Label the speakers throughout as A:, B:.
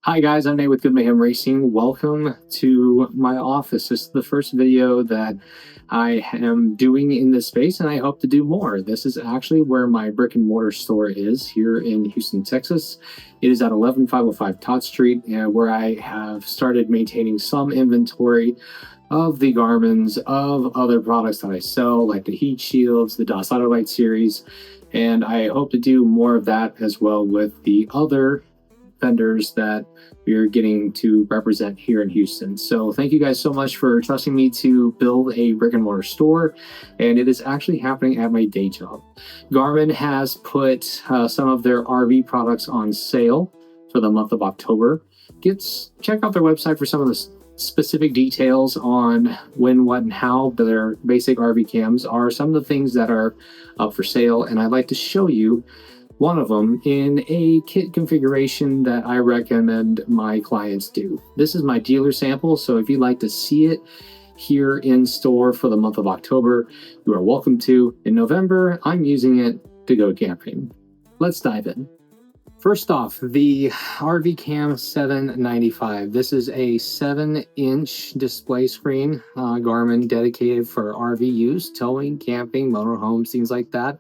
A: Hi guys, I'm Nate with Good Mayhem Racing. Welcome to my office. This is the first video that I am doing in this space, and I hope to do more. This is actually where my brick and mortar store is here in Houston, Texas. It is at 11505 Todd Street, where I have started maintaining some inventory of the Garmins, of other products that I sell, like the heat shields, the DOS Autolite series, and I hope to do more of that as well with the other vendors that we're getting to represent here in Houston. So thank you guys so much for trusting me to build a brick and mortar store, and it is actually happening at my day job. Garmin has put some of their RV products on sale for the month of October. Check out their website for some of the specific details on when, what, and how their basic RV cams are. Some of the things that are up for sale, and I'd like to show you one of them in a kit configuration that I recommend my clients do. This is my dealer sample, so if you'd like to see it here in store for the month of October, you are welcome to. In November, I'm using it to go camping. Let's dive in. First off, the RVcam 795. This is a 7-inch display screen, Garmin dedicated for RV use, towing, camping, motorhomes, things like that.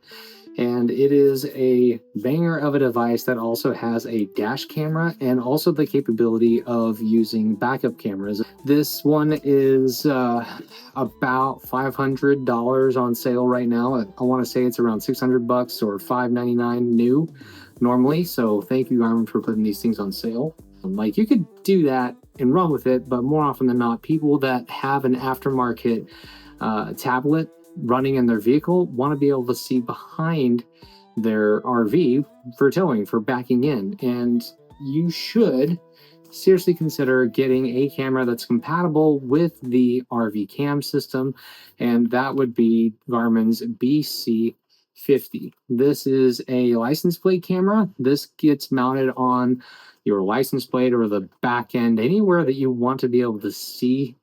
A: And it is a banger of a device that also has a dash camera and also the capability of using backup cameras. This one is about $500 on sale right now. I want to say it's around $600 or $599 new normally. So thank you, Garmin, for putting these things on sale. Like, you could do that and run with it, but more often than not, people that have an aftermarket tablet running in their vehicle want to be able to see behind their RV for towing, for backing in. And you should seriously consider getting a camera that's compatible with the RVcam system, and that would be Garmin's BC50. This is a license plate camera. This gets mounted on your license plate or the back end, anywhere that you want to be able to see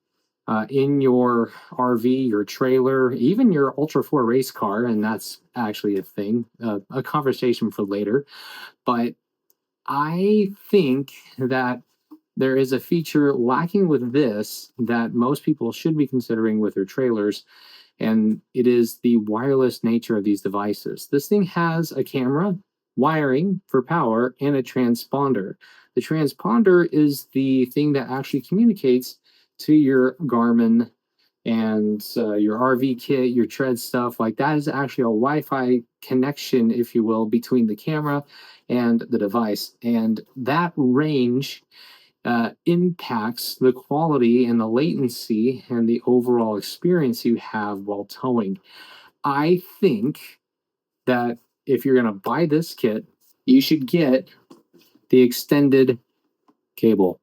A: in your RV, your trailer, even your Ultra 4 race car, and that's actually a thing, a conversation for later. But I think that there is a feature lacking with this that most people should be considering with their trailers, and it is the wireless nature of these devices. This thing has a camera, wiring for power, and a transponder. The transponder is the thing that actually communicates to your Garmin and your RV kit, your tread stuff. Like, that is actually a Wi-Fi connection, if you will, between the camera and the device. And that range impacts the quality and the latency and the overall experience you have while towing. I think that if you're going to buy this kit, you should get the extended cable.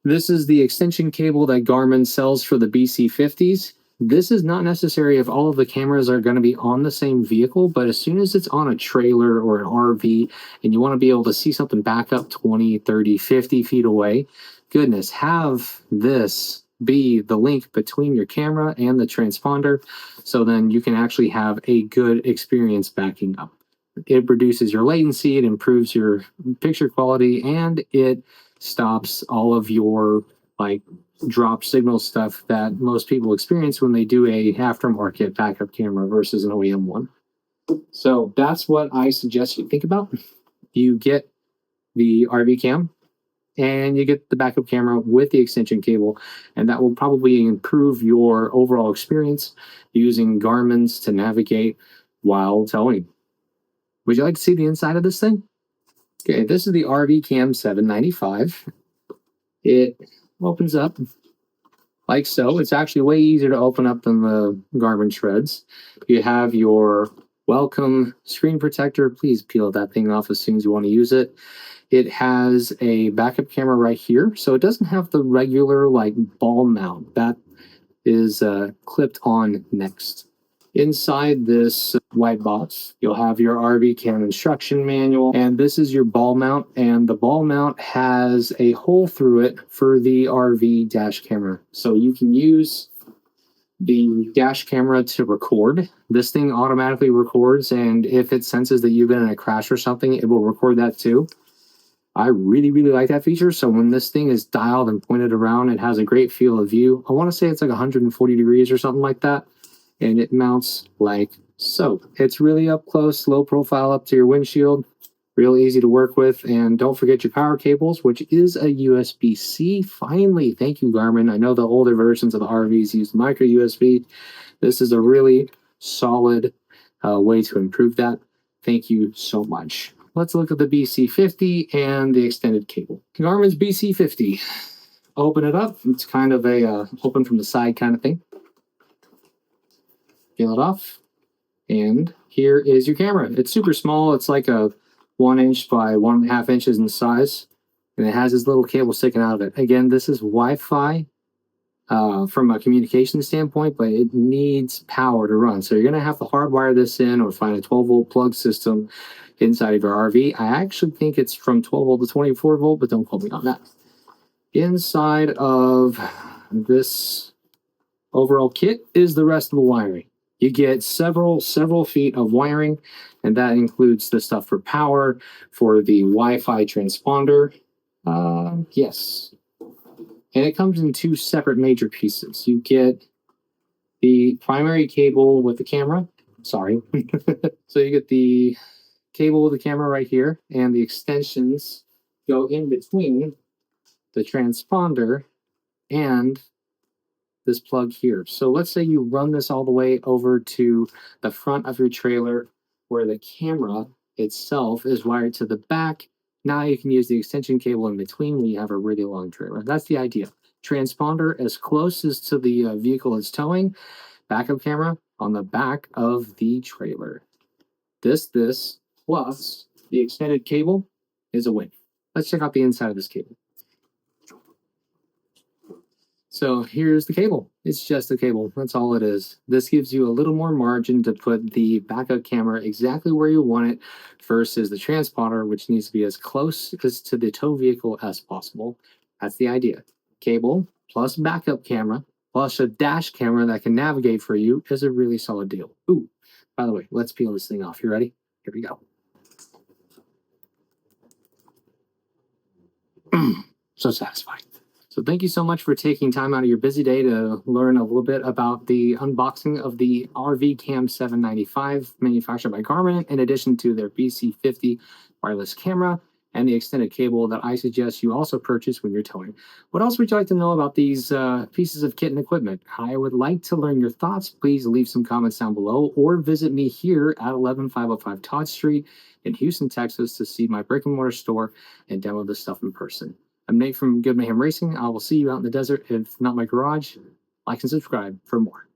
A: This is the extension cable that Garmin sells for the BC50s. This is not necessary if all of the cameras are going to be on the same vehicle, but as soon as it's on a trailer or an RV and you want to be able to see something back up 20, 30, 50 feet away, goodness, have this be the link between your camera and the transponder, so then you can actually have a good experience backing up. It reduces your latency, it improves your picture quality, and it stops all of your drop signal stuff that most people experience when they do a aftermarket backup camera versus an OEM one. So that's what I suggest you think about. You get the RV cam and you get the backup camera with the extension cable, and that will probably improve your overall experience using Garmin's to navigate while towing. Would you like to see the inside of this thing? Okay, this is the RVcam 795. It opens up like so. It's actually way easier to open up than the Garmin Treads. You have your welcome screen protector. Please peel that thing off as soon as you want to use it. It has a backup camera right here, so it doesn't have the regular ball mount. That is clipped on next. Inside this white box, you'll have your RVcam instruction manual, and this is your ball mount, and the ball mount has a hole through it for the RV dash camera. So you can use the dash camera to record. This thing automatically records, and if it senses that you've been in a crash or something, it will record that too. I really, really like that feature. So when this thing is dialed and pointed around, it has a great field of view. I want to say it's like 140 degrees or something like that. And it mounts like so. It's really up close, low profile up to your windshield. Real easy to work with. And don't forget your power cables, which is a USB-C. Finally, thank you, Garmin. I know the older versions of the RVs use micro USB. This is a really solid way to improve that. Thank you so much. Let's look at the BC50 and the extended cable. Garmin's BC50. Open it up. It's kind of a open from the side kind of thing. Peel it off. And here is your camera. It's super small. It's like a 1 inch by 1.5 inches in size. And it has this little cable sticking out of it. Again, this is Wi-Fi from a communication standpoint, but it needs power to run. So you're going to have to hardwire this in or find a 12-volt plug system inside of your RV. I actually think it's from 12 volt to 24 volt, but don't quote me on that. Inside of this overall kit is the rest of the wiring. You get several feet of wiring, and that includes the stuff for power, for the Wi-Fi transponder. Yes. And it comes in 2 separate major pieces. You get the primary cable with the camera. Sorry. So you get the cable with the camera right here, and the extensions go in between the transponder and this plug here. So let's say you run this all the way over to the front of your trailer where the camera itself is wired to the back. Now you can use the extension cable in between when you have a really long trailer. That's the idea. Transponder as close as to the vehicle it's towing. Backup camera on the back of the trailer. This plus the extended cable is a win. Let's check out the inside of this cable. So here's the cable. It's just a cable. That's all it is. This gives you a little more margin to put the backup camera exactly where you want it versus the transponder, which needs to be as close as to the tow vehicle as possible. That's the idea. Cable plus backup camera plus a dash camera that can navigate for you is a really solid deal. Ooh, by the way, let's peel this thing off. You ready? Here we go. So satisfying. So thank you so much for taking time out of your busy day to learn a little bit about the unboxing of the RVcam 795 manufactured by Garmin, in addition to their BC50 wireless camera and the extended cable that I suggest you also purchase when you're towing. What else would you like to know about these pieces of kit and equipment? I would like to learn your thoughts. Please leave some comments down below or visit me here at 11505 Todd Street in Houston, Texas to see my brick and mortar store and demo this stuff in person. I'm Nate from Mayhem Racing. I will see you out in the desert, if not my garage. Like and subscribe for more.